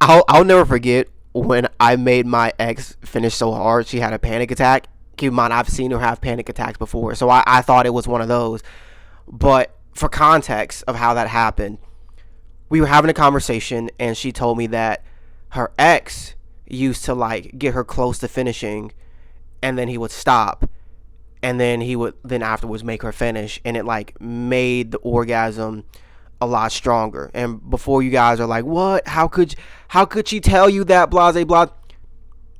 I'll never forget when I made my ex finish so hard she had a panic attack. Keep in mind, I've seen her have panic attacks before, so I thought it was one of those. But for context of how that happened, we were having a conversation, and she told me that her ex used to like get her close to finishing, and then he would stop, and then he would then afterwards make her finish, and it like made the orgasm a lot stronger. And before you guys are like, what? How could she tell you that? Blase blah.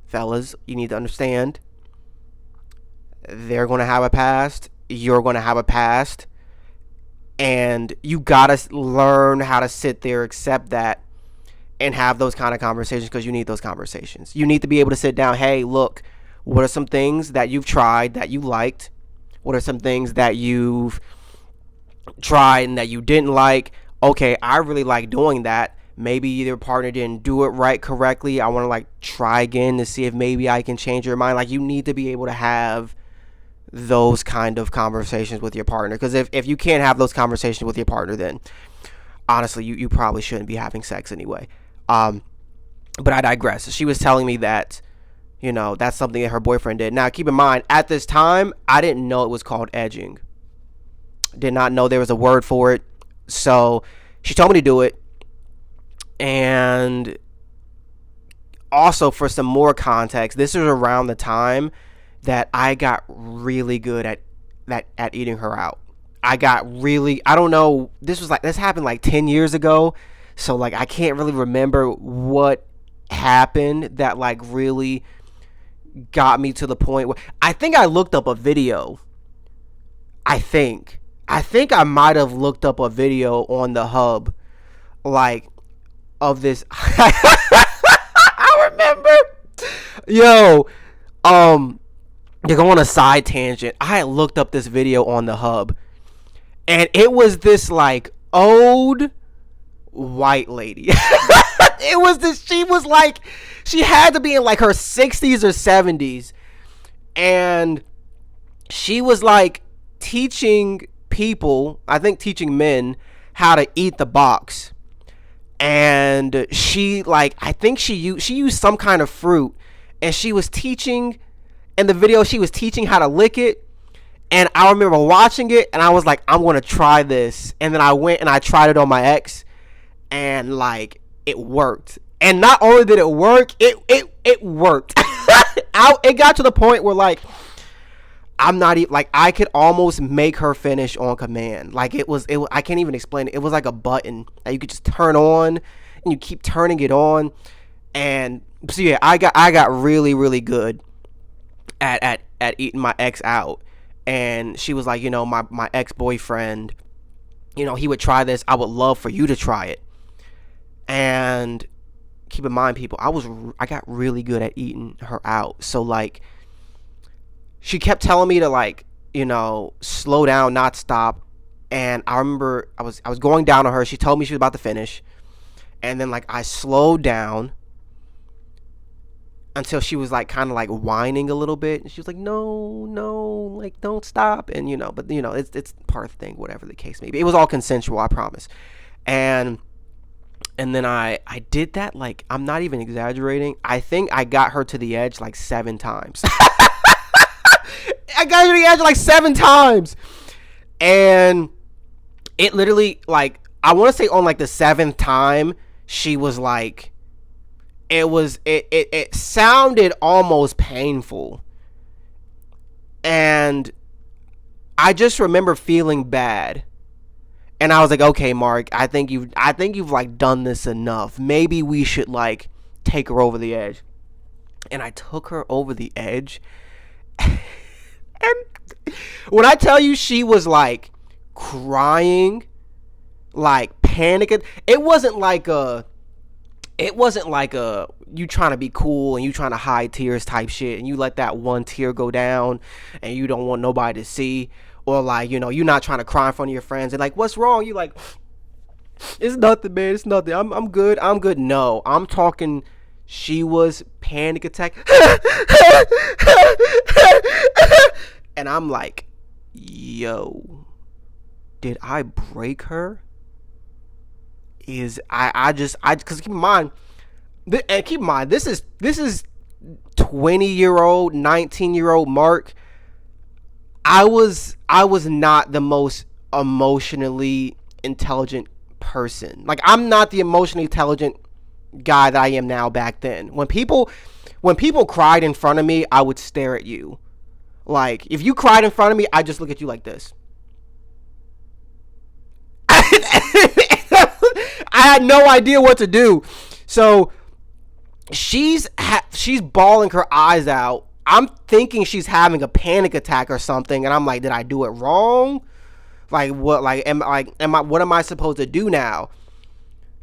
Fellas, you need to understand. They're gonna have a past. You're gonna have a past, and you gotta learn how to sit there, accept that, and have those kind of conversations, because you need those conversations. You need to be able to sit down. Hey, look, what are some things that you've tried that you liked? What are some things that you've tried and that you didn't like? Okay, I really like doing that. Maybe your partner didn't do it right correctly. I want to like try again to see if maybe I can change your mind. Like, you need to be able to have those kind of conversations with your partner, because if you can't have those conversations with your partner, then honestly you probably shouldn't be having sex anyway. But I digress. She was telling me that, that's something that her boyfriend did. Now, keep in mind, at this time, I didn't know it was called edging. Did not know there was a word for it. So she told me to do it. And also, for some more context, this is around the time that I got really good at eating her out. I don't know, this happened like 10 years ago. So like, I can't really remember what happened that like really got me to the point where I think I looked up a video. I think I might have looked up a video on the hub, like, of this. I remember. Yo, to go on a side tangent, I had looked up this video on the hub, and it was this like old white lady. She had to be in like her 60s or 70s, and she was like teaching people, I think teaching men, how to eat the box. And she like, I think she used some kind of fruit, and she was teaching in the video, she was teaching how to lick it. And I remember watching it, and I was like, I'm gonna try this. And then I went and I tried it on my ex, and like, it worked. And not only did it work, it worked. It got to the point where like, I'm not even like, I could almost make her finish on command. Like, it was I can't even explain it. It was like a button that you could just turn on, and you keep turning it on. And so yeah, I got really, really good at eating my ex out. And she was like, my ex-boyfriend, he would try this. I would love for you to try it. And keep in mind, people, I got really good at eating her out. So like, she kept telling me to like, slow down, not stop. And I remember I was going down on her. She told me she was about to finish. And then like, I slowed down until she was like kind of like whining a little bit. And she was like, no, like, don't stop. And but it's part of the thing, whatever the case may be. It was all consensual, I promise. And then I did that, like, I'm not even exaggerating. I think I got her to the edge like 7 times. I got her to the edge like 7 times. And it literally, like, I want to say on like the 7th time, she was like, it sounded almost painful. And I just remember feeling bad. And I was like, okay, Mark, I think you've like done this enough. Maybe we should like take her over the edge. And I took her over the edge. And when I tell you, she was like crying, like panicking. It wasn't like a you trying to be cool and you trying to hide tears type shit, and you let that one tear go down and you don't want nobody to see. Or like, you're not trying to cry in front of your friends and like, what's wrong? You like, it's nothing, man. It's nothing. I'm good. I'm good. No, I'm talking. She was panic attack. And I'm like, yo, did I break her? Because keep in mind, And keep in mind, this is 20-year-old, 19-year-old Mark. I was not the most emotionally intelligent person. Like, I'm not the emotionally intelligent guy that I am now back then. When people cried in front of me, I would stare at you. Like, if you cried in front of me, I just look at you like this. I had no idea what to do. So she's bawling her eyes out. I'm thinking she's having a panic attack or something, and I'm like, did I do it wrong? Like, what? What am I supposed to do now?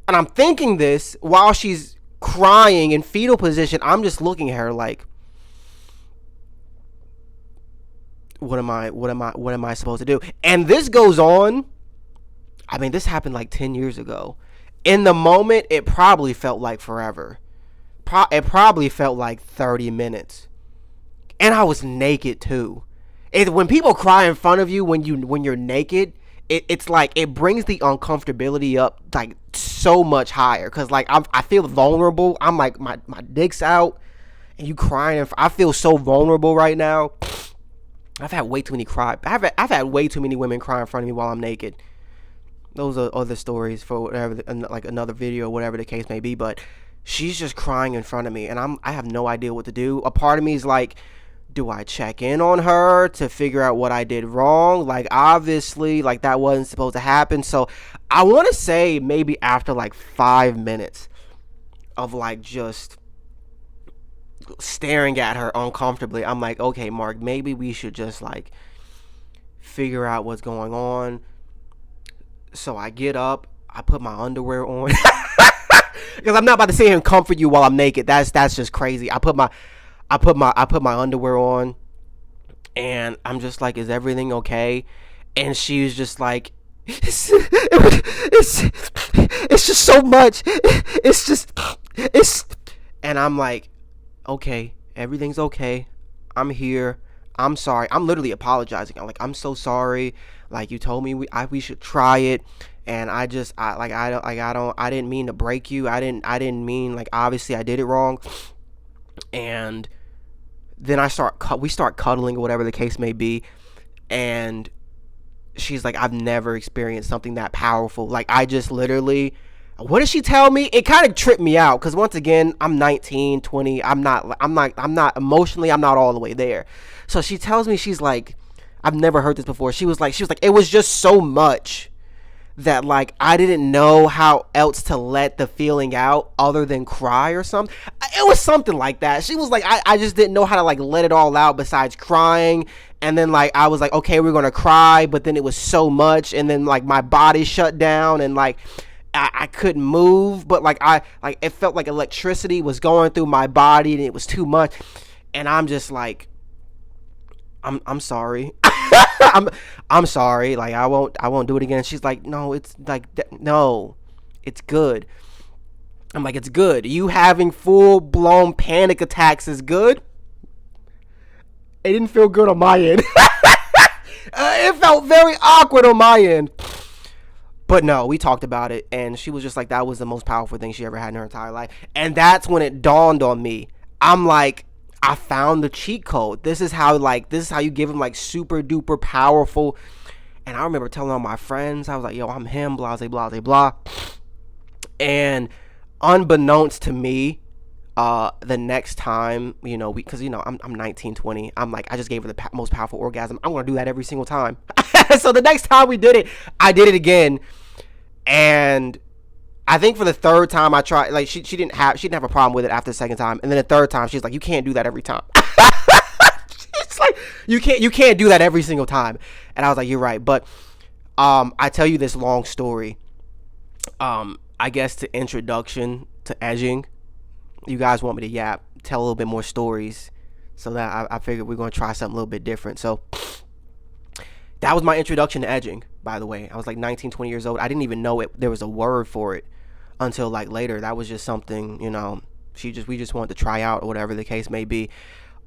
And I'm thinking this while she's crying in fetal position. I'm just looking at her like, what am I supposed to do? And this goes on. I mean, this happened like 10 years ago. In the moment, it probably felt like forever. It probably felt like 30 minutes. And I was naked too. When people cry in front of you when you're naked, it's like it brings the uncomfortability up like so much higher. Cause like I feel vulnerable. I'm like my dick's out, and you crying. I feel so vulnerable right now. I've had way too many I've had way too many women cry in front of me while I'm naked. Those are other stories for whatever, like another video, whatever the case may be. But she's just crying in front of me, and I have no idea what to do. A part of me is like, do I check in on her to figure out what I did wrong? Like, obviously, like, that wasn't supposed to happen. So I want to say maybe after like 5 minutes of like just staring at her uncomfortably, I'm like, okay, Mark, maybe we should just like figure out what's going on. So I get up, I put my underwear on. Because I'm not about to sit here and comfort you while I'm naked. That's just crazy. I put my underwear on, and I'm just like, is everything okay? And she was just like, it's just so much. And I'm like, okay, everything's okay. I'm here. I'm sorry. I'm literally apologizing. I'm like, I'm so sorry. Like, you told me we should try it, and I didn't mean to break you. I didn't mean, like, obviously I did it wrong. And then we start cuddling or whatever the case may be, and she's like, I've never experienced something that powerful. Like, I just literally, what did she tell me? It kind of tripped me out, because once again, I'm 19, 20. I'm not emotionally, I'm not all the way there. So she tells me, she's like, I've never heard this before. She was like, it was just so much that, like, I didn't know how else to let the feeling out other than cry or something. It was something like that. She was like, I just didn't know how to, like, let it all out besides crying. And then, like, I was like, okay, we're gonna cry, but then it was so much, and then, like, my body shut down, and, like, I couldn't move, but like it felt like electricity was going through my body, and it was too much. And I'm just like, I'm sorry. I'm sorry. Like, I won't do it again. She's like, no, it's like, no, it's good. I'm like, it's good. You having full-blown panic attacks is good. It didn't feel good on my end. It felt very awkward on my end. But no, we talked about it, and she was just like, that was the most powerful thing she ever had in her entire life. And that's when it dawned on me. I'm like, I found the cheat code. This is how you give them, like, super duper powerful. And I remember telling all my friends, I was like, yo, I'm him, blah, blah, blah, blah. And unbeknownst to me, the next time, because, I'm 19, 20. I'm like, I just gave her the most powerful orgasm. I'm going to do that every single time. So the next time we did it, I did it again. And I think for the third time I tried, like, she didn't have a problem with it after the second time. And then the third time, she's like, you can't do that every time. It's like, you can't do that every single time. And I was like, you're right. But I tell you this long story. I guess to introduction to edging, you guys want me to tell a little bit more stories, so that I figured we're going to try something a little bit different. So that was my introduction to edging, by the way. I was like 19, 20 years old. I didn't even know there was a word for it until, like, later. That was just something, we just wanted to try out, or whatever the case may be.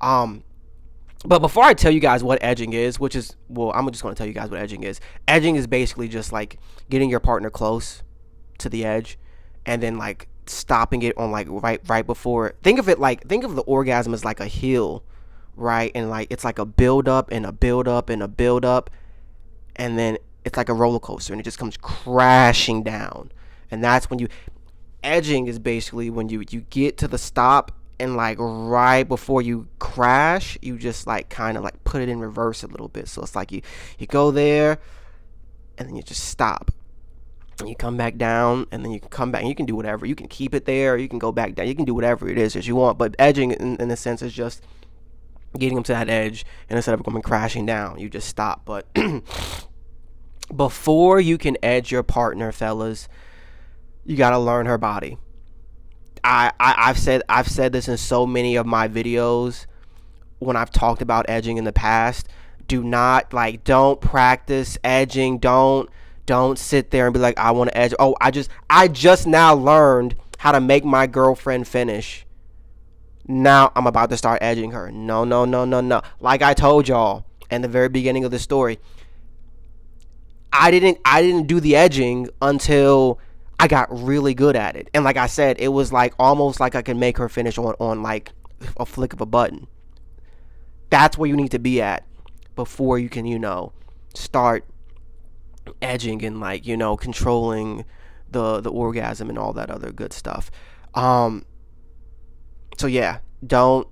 But before I tell you guys what edging is, I'm just going to tell you guys what edging is. Edging is basically just like getting your partner close to the edge, and then, like, stopping it on like right before. Think of the orgasm as like a hill, right? And like it's like a build up and a build up and a build up, and then it's like a roller coaster and it just comes crashing down. And that's when edging is basically when you get to the stop, and like right before you crash, you just like kind of like put it in reverse a little bit. So it's like you go there and then you just stop. And you come back down, and then you can come back, and you can do whatever. You can keep it there, or you can go back down. You can do whatever it is that you want. But edging, in a sense, is just getting them to that edge, and instead of going crashing down, you just stop. But before you can edge your partner, fellas, you gotta learn her body. I've said this in so many of my videos when I've talked about edging in the past. Don't practice edging. Don't sit there and be like, I want to edge. Oh, I just now learned how to make my girlfriend finish. Now I'm about to start edging her. No. Like I told y'all in the very beginning of the story, I didn't do the edging until I got really good at it. And like I said, it was like almost like I could make her finish on like a flick of a button. That's where you need to be at before you can, start edging and like, controlling the orgasm and all that other good stuff. So yeah, don't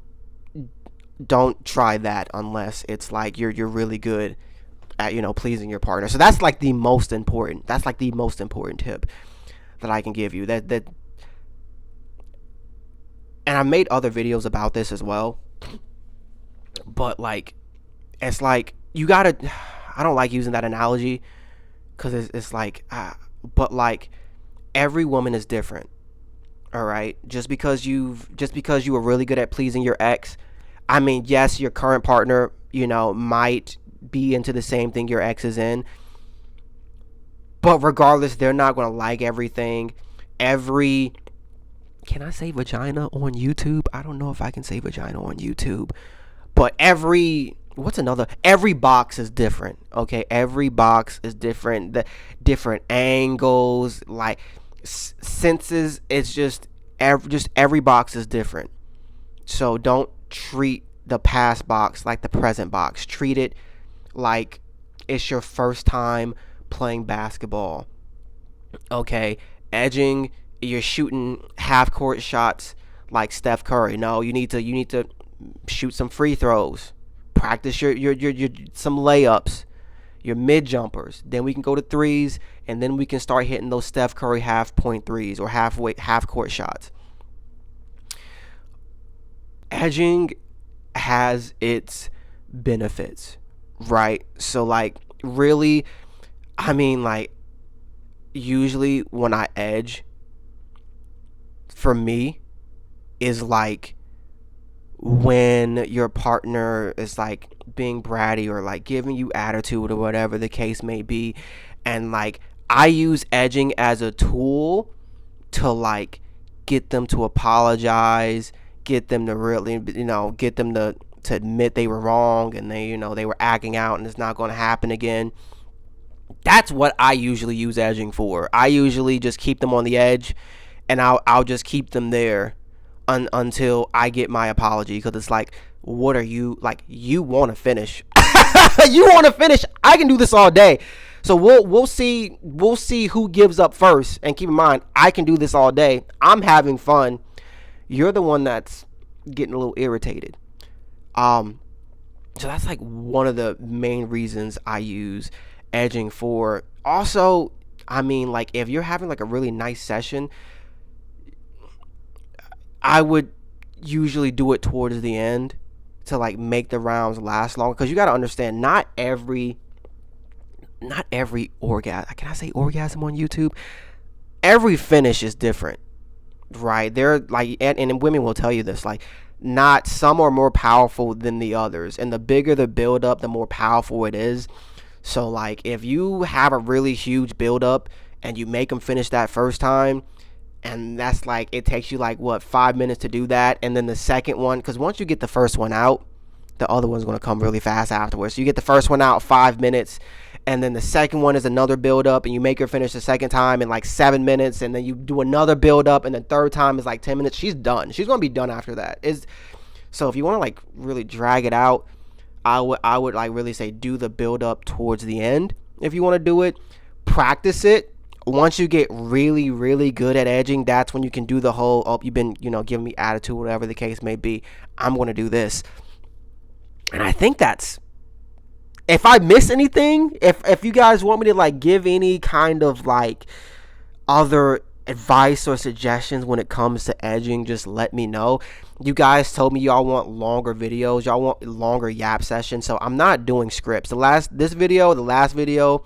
try that unless it's like you're really good at pleasing your partner. So that's like the most important tip that I can give you. That and I made other videos about this as well, but like it's like you gotta, I don't like using that analogy because it's like but like every woman is different. All right, just because you were really good at pleasing your ex, I mean, yes, your current partner might be into the same thing your ex is in, but regardless, they're not going to like everything. Can I say vagina on YouTube? I don't know if I can say vagina on YouTube, but every box is different. Okay, every box is different. The different angles, like senses, it's just every box is different. So don't treat the past box like the present box. Treat it like it's your first time playing basketball. Okay, edging, you're shooting half court shots like Steph Curry. No, you need to shoot some free throws. Practice your some layups, your mid jumpers. Then we can go to threes, and then we can start hitting those Steph Curry half point threes or half court shots. Edging has its benefits, right? So like really, I mean, like usually when I edge, for me, is like when your partner is like being bratty or like giving you attitude or whatever the case may be, and like I use edging as a tool to like get them to apologize, get them to really get them to admit they were wrong and they were acting out and it's not going to happen again. That's what I usually use edging for. I usually just keep them on the edge, and I'll just keep them there until I get my apology, because it's like, what are you like? You want to finish? You want to finish? I can do this all day. So we'll see who gives up first. And keep in mind, I can do this all day. I'm having fun. You're the one that's getting a little irritated. So that's like one of the main reasons I use edging for. Also, I mean, like if you're having like a really nice session, I would usually do it towards the end to like make the rounds last longer, because you got to understand, not every orgasm, can I say orgasm on YouTube? Every finish is different, right? They're like, and women will tell you this, like not some are more powerful than the others, and the bigger the build up, the more powerful it is. So like if you have a really huge build up and you make them finish that first time, and that's like, it takes you like 5 minutes to do that, and then the second one, because once you get the first one out, the other one's going to come really fast afterwards. So you get the first one out 5 minutes, and then the second one is another build up, and you make her finish the second time in like 7 minutes, and then you do another build up, and the third time is like 10 minutes. She's done. She's going to be done after that. So if you want to like really drag it out, I would like really say do the build up towards the end. If you want to do it, practice it. Once you get really, really good at edging, that's when you can do the whole, oh, you've been, giving me attitude, whatever the case may be. I'm going to do this. And I think that's, if I miss anything, if you guys want me to like give any kind of like other advice or suggestions when it comes to edging, just let me know. You guys told me y'all want longer videos, y'all want longer yap sessions, so I'm not doing scripts. The last video,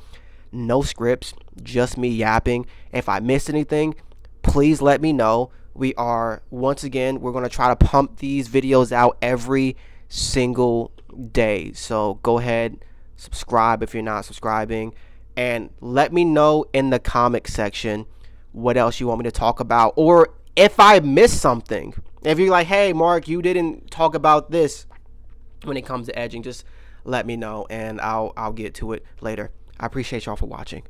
no scripts, just me yapping. If I missed anything, please let me know. We're going to try to pump these videos out every single day. So go ahead, subscribe if you're not subscribing, and let me know in the comment section what else you want me to talk about, or if I missed something. If you're like, hey Mark, you didn't talk about this when it comes to edging, just let me know and I'll get to it later. I appreciate y'all for watching.